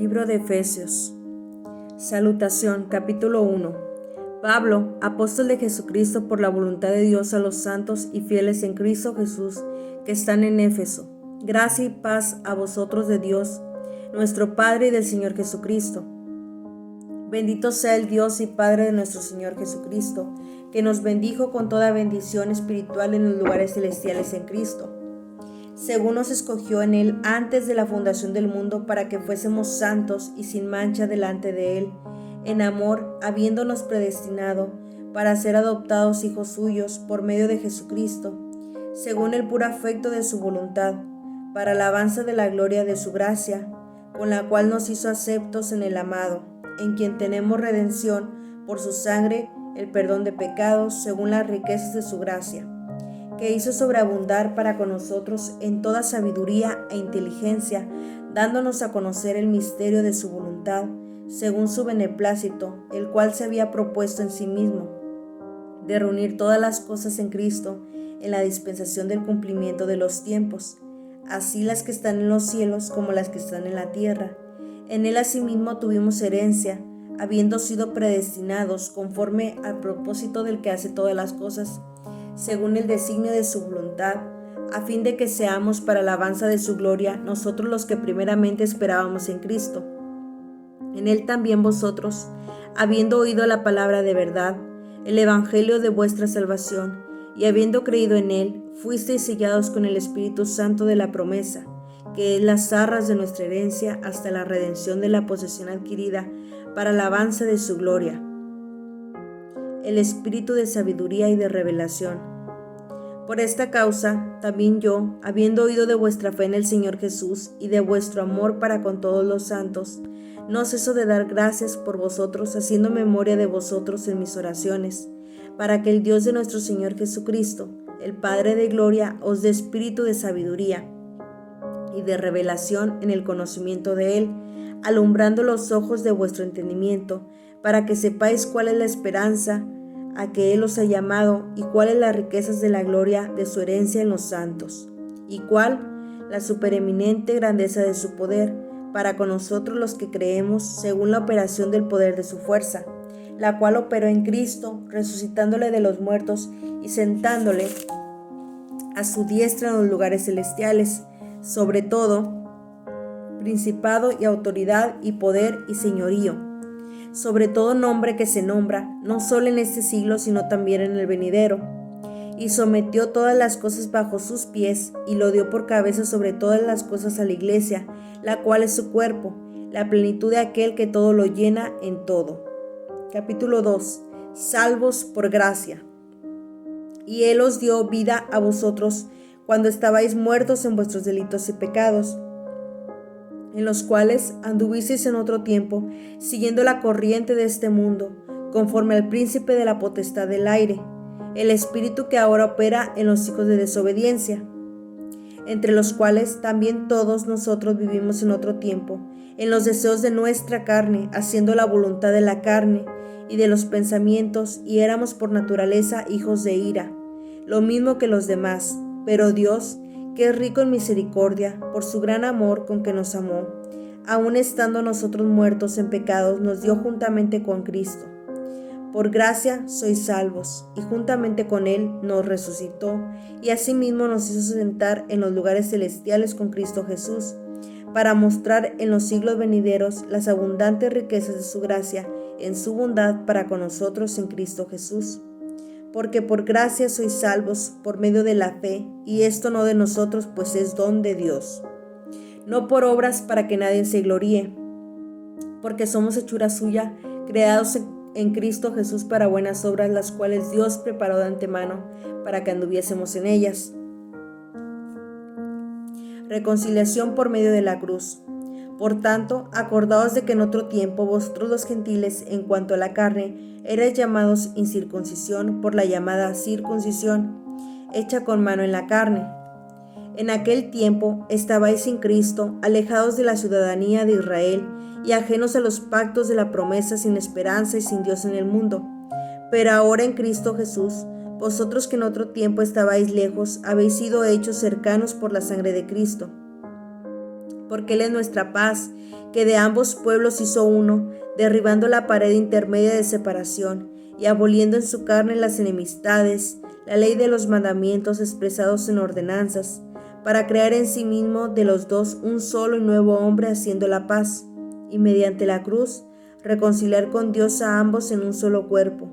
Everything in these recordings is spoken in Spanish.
Libro de Efesios. Salutación, capítulo 1. Pablo, apóstol de Jesucristo por la voluntad de Dios a los santos y fieles en Cristo Jesús que están en Éfeso. Gracia y paz a vosotros de Dios, nuestro Padre y del Señor Jesucristo. Bendito sea el Dios y Padre de nuestro Señor Jesucristo, que nos bendijo con toda bendición espiritual en los lugares celestiales en Cristo, según nos escogió en Él antes de la fundación del mundo para que fuésemos santos y sin mancha delante de Él, en amor, habiéndonos predestinado para ser adoptados hijos suyos por medio de Jesucristo, según el puro afecto de su voluntad, para alabanza de la gloria de su gracia, con la cual nos hizo aceptos en el amado, en quien tenemos redención por su sangre, el perdón de pecados, según las riquezas de su gracia, que hizo sobreabundar para con nosotros en toda sabiduría e inteligencia, dándonos a conocer el misterio de su voluntad, según su beneplácito, el cual se había propuesto en sí mismo, de reunir todas las cosas en Cristo, en la dispensación del cumplimiento de los tiempos, así las que están en los cielos como las que están en la tierra. En Él asimismo tuvimos herencia, habiendo sido predestinados conforme al propósito del que hace todas las cosas, según el designio de su voluntad, a fin de que seamos para alabanza de su gloria, nosotros los que primeramente esperábamos en Cristo. En Él también vosotros, habiendo oído la palabra de verdad, el evangelio de vuestra salvación, y habiendo creído en Él, fuisteis sellados con el Espíritu Santo de la promesa, que es las arras de nuestra herencia hasta la redención de la posesión adquirida, para alabanza de su gloria. El espíritu de sabiduría y de revelación. Por esta causa, también yo, habiendo oído de vuestra fe en el Señor Jesús y de vuestro amor para con todos los santos, no ceso de dar gracias por vosotros, haciendo memoria de vosotros en mis oraciones, para que el Dios de nuestro Señor Jesucristo, el Padre de gloria, os dé espíritu de sabiduría y de revelación en el conocimiento de Él, alumbrando los ojos de vuestro entendimiento, para que sepáis cuál es la esperanza a que Él os ha llamado y cuáles las riquezas de la gloria de su herencia en los santos, y cuál la supereminente grandeza de su poder para con nosotros los que creemos según la operación del poder de su fuerza, la cual operó en Cristo, resucitándole de los muertos y sentándole a su diestra en los lugares celestiales, sobre todo principado y autoridad y poder y señorío, sobre todo nombre que se nombra, no solo en este siglo, sino también en el venidero. Y sometió todas las cosas bajo sus pies, y lo dio por cabeza sobre todas las cosas a la iglesia, la cual es su cuerpo, la plenitud de aquel que todo lo llena en todo. Capítulo 2. Salvos por gracia. Y Él os dio vida a vosotros cuando estabais muertos en vuestros delitos y pecados, en los cuales anduvisteis en otro tiempo, siguiendo la corriente de este mundo, conforme al príncipe de la potestad del aire, el espíritu que ahora opera en los hijos de desobediencia, entre los cuales también todos nosotros vivimos en otro tiempo, en los deseos de nuestra carne, haciendo la voluntad de la carne y de los pensamientos, y éramos por naturaleza hijos de ira, lo mismo que los demás, pero Dios, que es rico en misericordia, por su gran amor con que nos amó, aun estando nosotros muertos en pecados, nos dio juntamente con Cristo. Por gracia sois salvos, y juntamente con Él nos resucitó, y asimismo nos hizo sentar en los lugares celestiales con Cristo Jesús, para mostrar en los siglos venideros las abundantes riquezas de su gracia en su bondad para con nosotros en Cristo Jesús. Porque por gracia sois salvos por medio de la fe, y esto no de nosotros, pues es don de Dios, no por obras para que nadie se gloríe, porque somos hechura suya, creados en Cristo Jesús para buenas obras, las cuales Dios preparó de antemano para que anduviésemos en ellas. Reconciliación por medio de la cruz. Por tanto, acordaos de que en otro tiempo vosotros los gentiles, en cuanto a la carne, erais llamados incircuncisión por la llamada circuncisión, hecha con mano en la carne. En aquel tiempo estabais sin Cristo, alejados de la ciudadanía de Israel y ajenos a los pactos de la promesa, sin esperanza y sin Dios en el mundo. Pero ahora en Cristo Jesús, vosotros que en otro tiempo estabais lejos, habéis sido hechos cercanos por la sangre de Cristo, porque Él es nuestra paz, que de ambos pueblos hizo uno, derribando la pared intermedia de separación y aboliendo en su carne las enemistades, la ley de los mandamientos expresados en ordenanzas, para crear en sí mismo de los dos un solo y nuevo hombre, haciendo la paz, y mediante la cruz reconciliar con Dios a ambos en un solo cuerpo,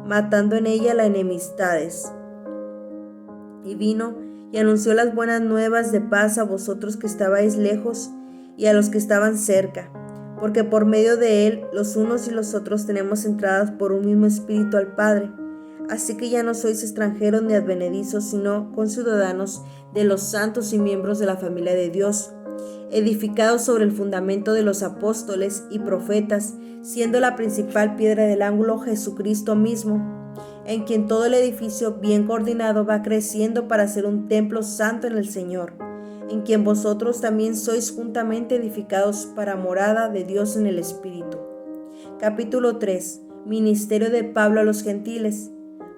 matando en ella las enemistades. Y vino y anunció las buenas nuevas de paz a vosotros que estabais lejos y a los que estaban cerca, porque por medio de él los unos y los otros tenemos entradas por un mismo espíritu al Padre. Así que ya no sois extranjeros ni advenedizos, sino conciudadanos de los santos y miembros de la familia de Dios, edificados sobre el fundamento de los apóstoles y profetas, siendo la principal piedra del ángulo Jesucristo mismo, en quien todo el edificio bien coordinado va creciendo para ser un templo santo en el Señor, en quien vosotros también sois juntamente edificados para morada de Dios en el Espíritu. Capítulo 3. Ministerio de Pablo a los gentiles.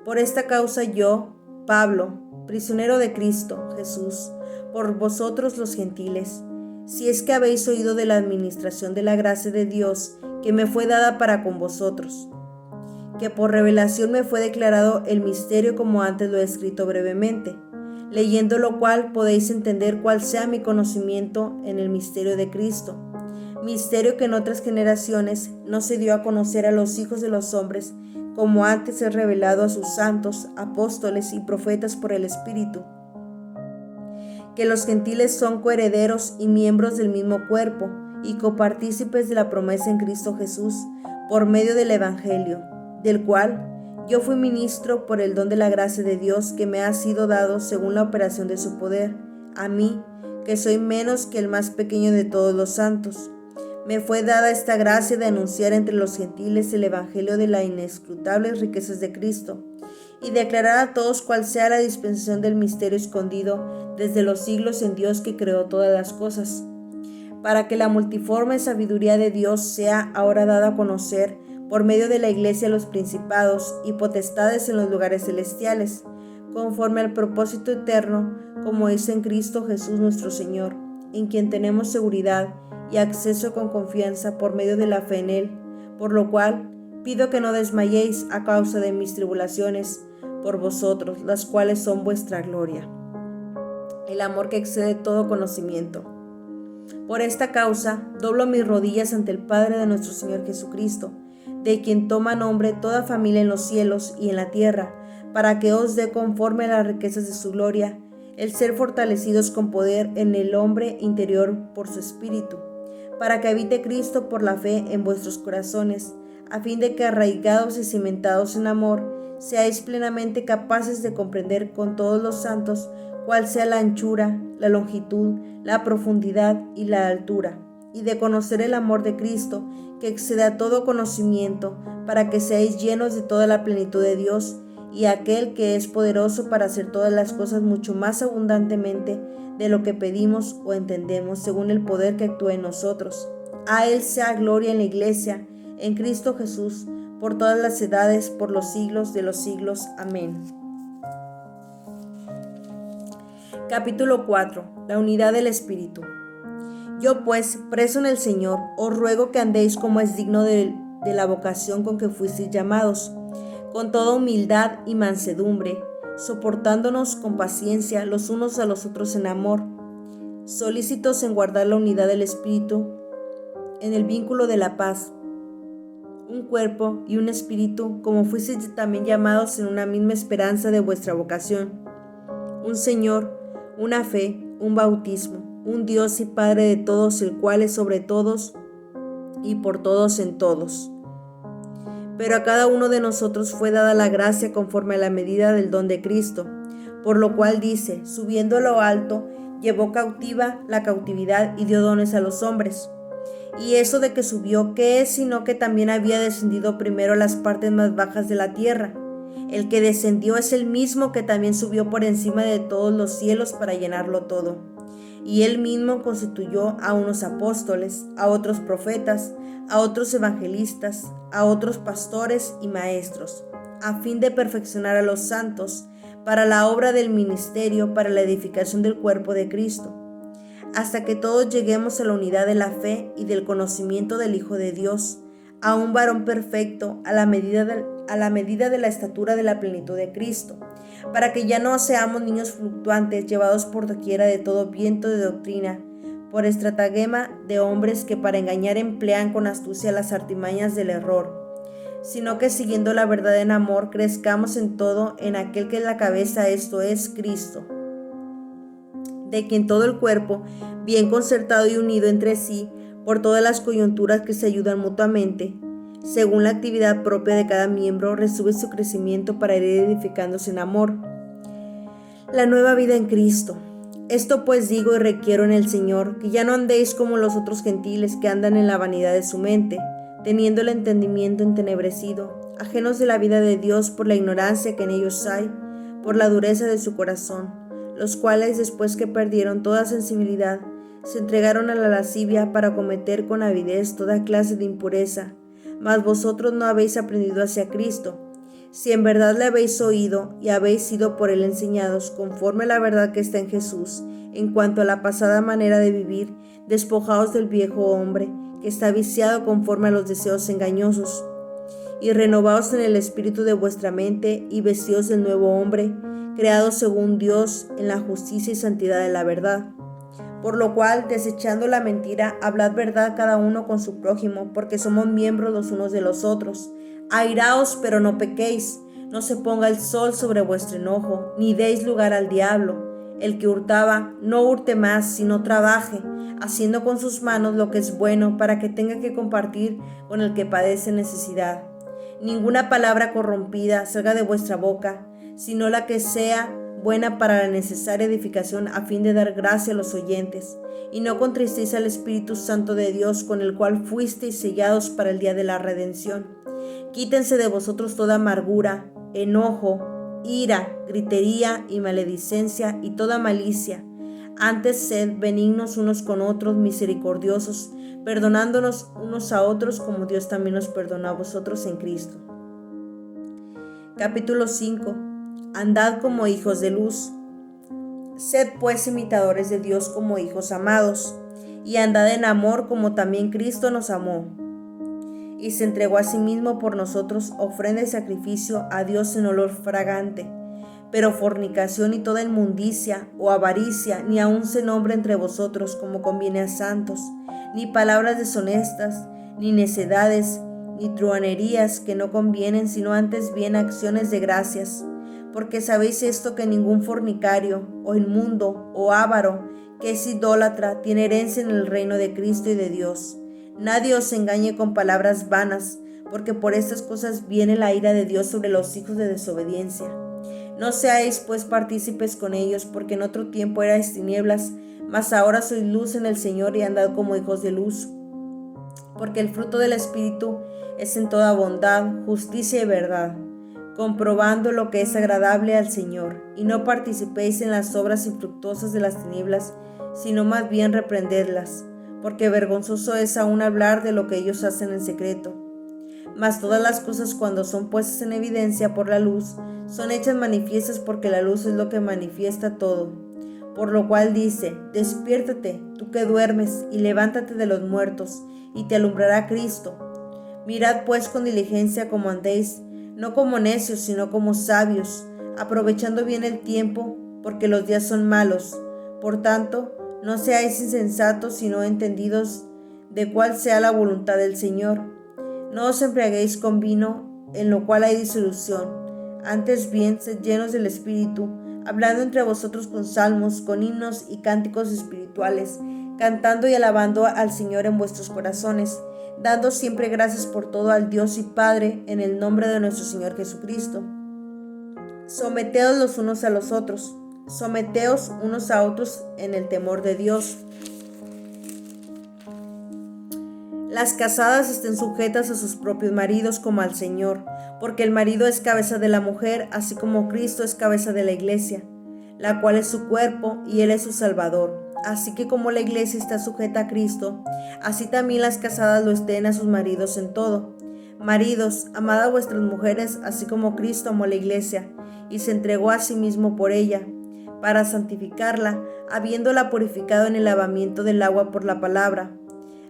Por esta causa yo, Pablo, prisionero de Cristo Jesús, por vosotros los gentiles, si es que habéis oído de la administración de la gracia de Dios que me fue dada para con vosotros, que por revelación me fue declarado el misterio como antes lo he escrito brevemente, leyendo lo cual podéis entender cuál sea mi conocimiento en el misterio de Cristo, misterio que en otras generaciones no se dio a conocer a los hijos de los hombres, como antes es revelado a sus santos, apóstoles y profetas por el Espíritu, que los gentiles son coherederos y miembros del mismo cuerpo y copartícipes de la promesa en Cristo Jesús, por medio del Evangelio, del cual yo fui ministro por el don de la gracia de Dios que me ha sido dado según la operación de su poder, a mí, que soy menos que el más pequeño de todos los santos. Me fue dada esta gracia de anunciar entre los gentiles el evangelio de las inescrutables riquezas de Cristo, y declarar a todos cuál sea la dispensación del misterio escondido desde los siglos en Dios que creó todas las cosas, para que la multiforme sabiduría de Dios sea ahora dada a conocer por medio de la Iglesia a los principados y potestades en los lugares celestiales, conforme al propósito eterno, como es en Cristo Jesús nuestro Señor, en quien tenemos seguridad y acceso con confianza por medio de la fe en Él, por lo cual pido que no desmayéis a causa de mis tribulaciones por vosotros, las cuales son vuestra gloria, el amor que excede todo conocimiento. Por esta causa doblo mis rodillas ante el Padre de nuestro Señor Jesucristo, de quien toma nombre toda familia en los cielos y en la tierra, para que os dé conforme a las riquezas de su gloria, el ser fortalecidos con poder en el hombre interior por su Espíritu, para que habite Cristo por la fe en vuestros corazones, a fin de que arraigados y cimentados en amor, seáis plenamente capaces de comprender con todos los santos cuál sea la anchura, la longitud, la profundidad y la altura, y de conocer el amor de Cristo, que excede a todo conocimiento, para que seáis llenos de toda la plenitud de Dios, y aquel que es poderoso para hacer todas las cosas mucho más abundantemente de lo que pedimos o entendemos, según el poder que actúa en nosotros. A Él sea gloria en la Iglesia, en Cristo Jesús, por todas las edades, por los siglos de los siglos. Amén. Capítulo 4. La unidad del Espíritu. Yo pues, preso en el Señor, os ruego que andéis como es digno de la vocación con que fuisteis llamados, con toda humildad y mansedumbre, soportándonos con paciencia los unos a los otros en amor, solícitos en guardar la unidad del Espíritu, en el vínculo de la paz, un cuerpo y un espíritu, como fuisteis también llamados en una misma esperanza de vuestra vocación, un Señor, una fe, un bautismo, un Dios y Padre de todos, el cual es sobre todos y por todos en todos. Pero a cada uno de nosotros fue dada la gracia conforme a la medida del don de Cristo, por lo cual dice, subiendo a lo alto, llevó cautiva la cautividad y dio dones a los hombres. Y eso de que subió, ¿qué es sino que también había descendido primero a las partes más bajas de la tierra? El que descendió es el mismo que también subió por encima de todos los cielos para llenarlo todo. Y él mismo constituyó a unos apóstoles, a otros profetas, a otros evangelistas, a otros pastores y maestros, a fin de perfeccionar a los santos para la obra del ministerio, para la edificación del cuerpo de Cristo, hasta que todos lleguemos a la unidad de la fe y del conocimiento del Hijo de Dios, a un varón perfecto, a la medida de la estatura de la plenitud de Cristo, para que ya no seamos niños fluctuantes, llevados por doquiera de todo viento de doctrina, por estratagema de hombres que para engañar emplean con astucia las artimañas del error, sino que siguiendo la verdad en amor, crezcamos en todo en aquel que es la cabeza, esto es, Cristo, de quien todo el cuerpo, bien concertado y unido entre sí, por todas las coyunturas que se ayudan mutuamente, según la actividad propia de cada miembro, recibe su crecimiento para ir edificándose en amor. La nueva vida en Cristo. Esto pues digo y requiero en el Señor, que ya no andéis como los otros gentiles que andan en la vanidad de su mente, teniendo el entendimiento entenebrecido, ajenos de la vida de Dios por la ignorancia que en ellos hay, por la dureza de su corazón, los cuales después que perdieron toda sensibilidad, se entregaron a la lascivia para cometer con avidez toda clase de impureza. Mas vosotros no habéis aprendido hacia Cristo, si en verdad le habéis oído y habéis sido por él enseñados, conforme a la verdad que está en Jesús, en cuanto a la pasada manera de vivir, despojaos del viejo hombre, que está viciado conforme a los deseos engañosos, y renovaos en el espíritu de vuestra mente, y vestidos del nuevo hombre, creado según Dios, en la justicia y santidad de la verdad. Por lo cual, desechando la mentira, hablad verdad cada uno con su prójimo, porque somos miembros los unos de los otros. Airaos, pero no pequéis, no se ponga el sol sobre vuestro enojo, ni deis lugar al diablo. El que hurtaba, no hurte más, sino trabaje, haciendo con sus manos lo que es bueno, para que tenga que compartir con el que padece necesidad. Ninguna palabra corrompida salga de vuestra boca, sino la que sea buena para la necesaria edificación, a fin de dar gracia a los oyentes. Y no contristéis al Espíritu Santo de Dios, con el cual fuisteis sellados para el día de la redención. Quítense de vosotros toda amargura, enojo, ira, gritería y maledicencia y toda malicia. Antes sed benignos unos con otros, misericordiosos, perdonándonos unos a otros como Dios también nos perdonó a vosotros en Cristo. Capítulo 5. Andad como hijos de luz. Sed pues imitadores de Dios como hijos amados, y andad en amor como también Cristo nos amó, y se entregó a sí mismo por nosotros, ofrenda y sacrificio a Dios en olor fragante. Pero fornicación y toda inmundicia o avaricia ni aun se nombre entre vosotros, como conviene a santos, ni palabras deshonestas, ni necedades, ni truhanerías que no convienen, sino antes bien acciones de gracias. Porque sabéis esto, que ningún fornicario, o inmundo, o avaro, que es idólatra, tiene herencia en el reino de Cristo y de Dios. Nadie os engañe con palabras vanas, porque por estas cosas viene la ira de Dios sobre los hijos de desobediencia. No seáis pues partícipes con ellos, porque en otro tiempo erais tinieblas, mas ahora sois luz en el Señor, y andad como hijos de luz. Porque el fruto del Espíritu es en toda bondad, justicia y verdad, comprobando lo que es agradable al Señor, y no participéis en las obras infructuosas de las tinieblas, sino más bien reprendedlas, porque vergonzoso es aún hablar de lo que ellos hacen en secreto. Mas todas las cosas, cuando son puestas en evidencia por la luz, son hechas manifiestas, porque la luz es lo que manifiesta todo. Por lo cual dice: despiértate, tú que duermes, y levántate de los muertos, y te alumbrará Cristo. Mirad pues con diligencia cómo andéis, no como necios, sino como sabios, aprovechando bien el tiempo, porque los días son malos. Por tanto, no seáis insensatos, sino entendidos de cuál sea la voluntad del Señor. No os embriaguéis con vino, en lo cual hay disolución. Antes bien, sed llenos del Espíritu, hablando entre vosotros con salmos, con himnos y cánticos espirituales, cantando y alabando al Señor en vuestros corazones, dando siempre gracias por todo al Dios y Padre, en el nombre de nuestro Señor Jesucristo. Someteos los unos a los otros, someteos unos a otros en el temor de Dios. Las casadas estén sujetas a sus propios maridos como al Señor, porque el marido es cabeza de la mujer, así como Cristo es cabeza de la iglesia, la cual es su cuerpo y Él es su Salvador. Así que como la iglesia está sujeta a Cristo, así también las casadas lo estén a sus maridos en todo. Maridos, amad a vuestras mujeres, así como Cristo amó a la iglesia, y se entregó a sí mismo por ella, para santificarla, habiéndola purificado en el lavamiento del agua por la palabra,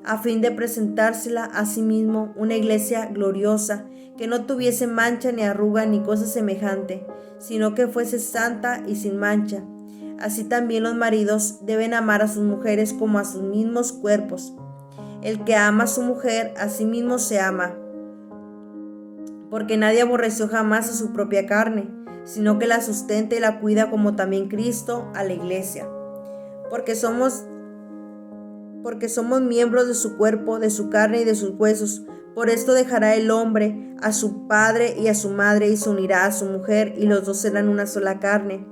a fin de presentársela a sí mismo una iglesia gloriosa, que no tuviese mancha ni arruga ni cosa semejante, sino que fuese santa y sin mancha. Así también los maridos deben amar a sus mujeres como a sus mismos cuerpos. El que ama a su mujer, a sí mismo se ama, porque nadie aborreció jamás a su propia carne, sino que la sustenta y la cuida, como también Cristo a la iglesia. Porque somos miembros de su cuerpo, de su carne y de sus huesos. Por esto dejará el hombre a su padre y a su madre, y se unirá a su mujer, y los dos serán una sola carne.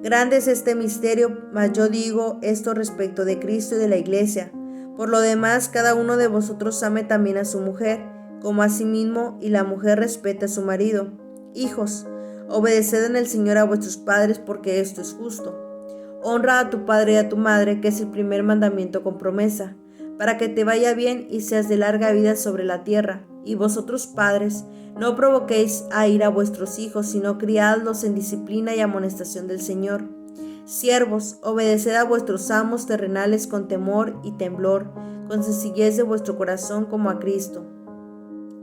Grande es este misterio, mas yo digo esto respecto de Cristo y de la iglesia. Por lo demás, cada uno de vosotros ame también a su mujer, como a sí mismo, y la mujer respete a su marido. Hijos, obedeced en el Señor a vuestros padres, porque esto es justo. Honra a tu padre y a tu madre, que es el primer mandamiento con promesa, para que te vaya bien y seas de larga vida sobre la tierra. Y vosotros, padres, no provoquéis a ira a vuestros hijos, sino criadlos en disciplina y amonestación del Señor. Siervos, obedeced a vuestros amos terrenales con temor y temblor, con sencillez de vuestro corazón, como a Cristo,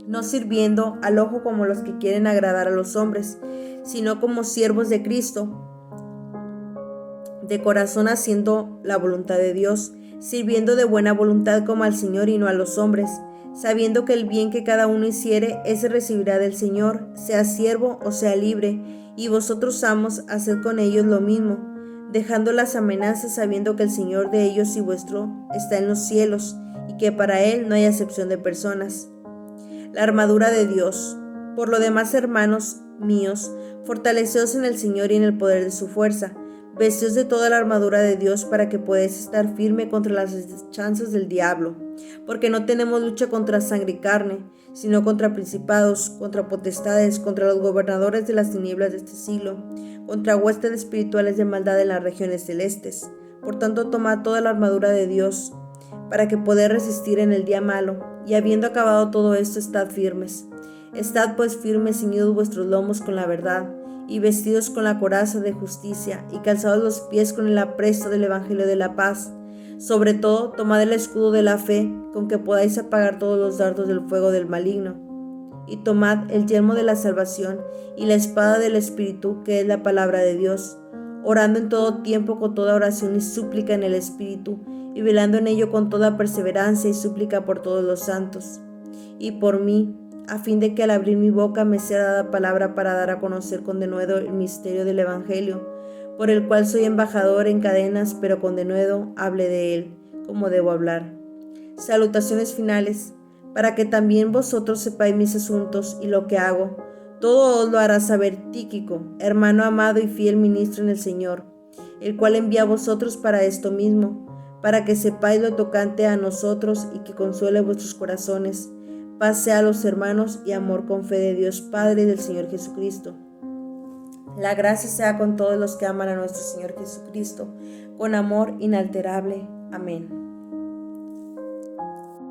no sirviendo al ojo como los que quieren agradar a los hombres, sino como siervos de Cristo, de corazón haciendo la voluntad de Dios, sirviendo de buena voluntad como al Señor y no a los hombres, sabiendo que el bien que cada uno hiciere, ese recibirá del Señor, sea siervo o sea libre, y vosotros, amos, haced con ellos lo mismo, dejando las amenazas, sabiendo que el Señor de ellos y vuestro está en los cielos, y que para Él no hay acepción de personas. La armadura de Dios. Por lo demás, hermanos míos, fortaleceos en el Señor y en el poder de su fuerza. Vestíos de toda la armadura de Dios, para que podáis estar firme contra las asechanzas del diablo. Porque no tenemos lucha contra sangre y carne, sino contra principados, contra potestades, contra los gobernadores de las tinieblas de este siglo, contra huestes espirituales de maldad en las regiones celestes. Por tanto, tomad toda la armadura de Dios, para que podáis resistir en el día malo, y habiendo acabado todo esto, estad firmes. Estad pues firmes, ceñidos vuestros lomos con la verdad, y vestidos con la coraza de justicia, y calzados los pies con el apresto del evangelio de la paz. Sobre todo, tomad el escudo de la fe, con que podáis apagar todos los dardos del fuego del maligno. Y tomad el yelmo de la salvación, y la espada del Espíritu, que es la palabra de Dios, orando en todo tiempo con toda oración y súplica en el Espíritu, y velando en ello con toda perseverancia y súplica por todos los santos, y por mí, a fin de que al abrir mi boca me sea dada palabra para dar a conocer con denuedo el misterio del Evangelio, por el cual soy embajador en cadenas, pero con denuedo hable de él, como debo hablar. Salutaciones finales, para que también vosotros sepáis mis asuntos y lo que hago. Todo os lo hará saber Tíquico, hermano amado y fiel ministro en el Señor, el cual envía a vosotros para esto mismo, para que sepáis lo tocante a nosotros y que consuele vuestros corazones. Paz sea a los hermanos y amor con fe de Dios Padre y del Señor Jesucristo. La gracia sea con todos los que aman a nuestro Señor Jesucristo, con amor inalterable. Amén.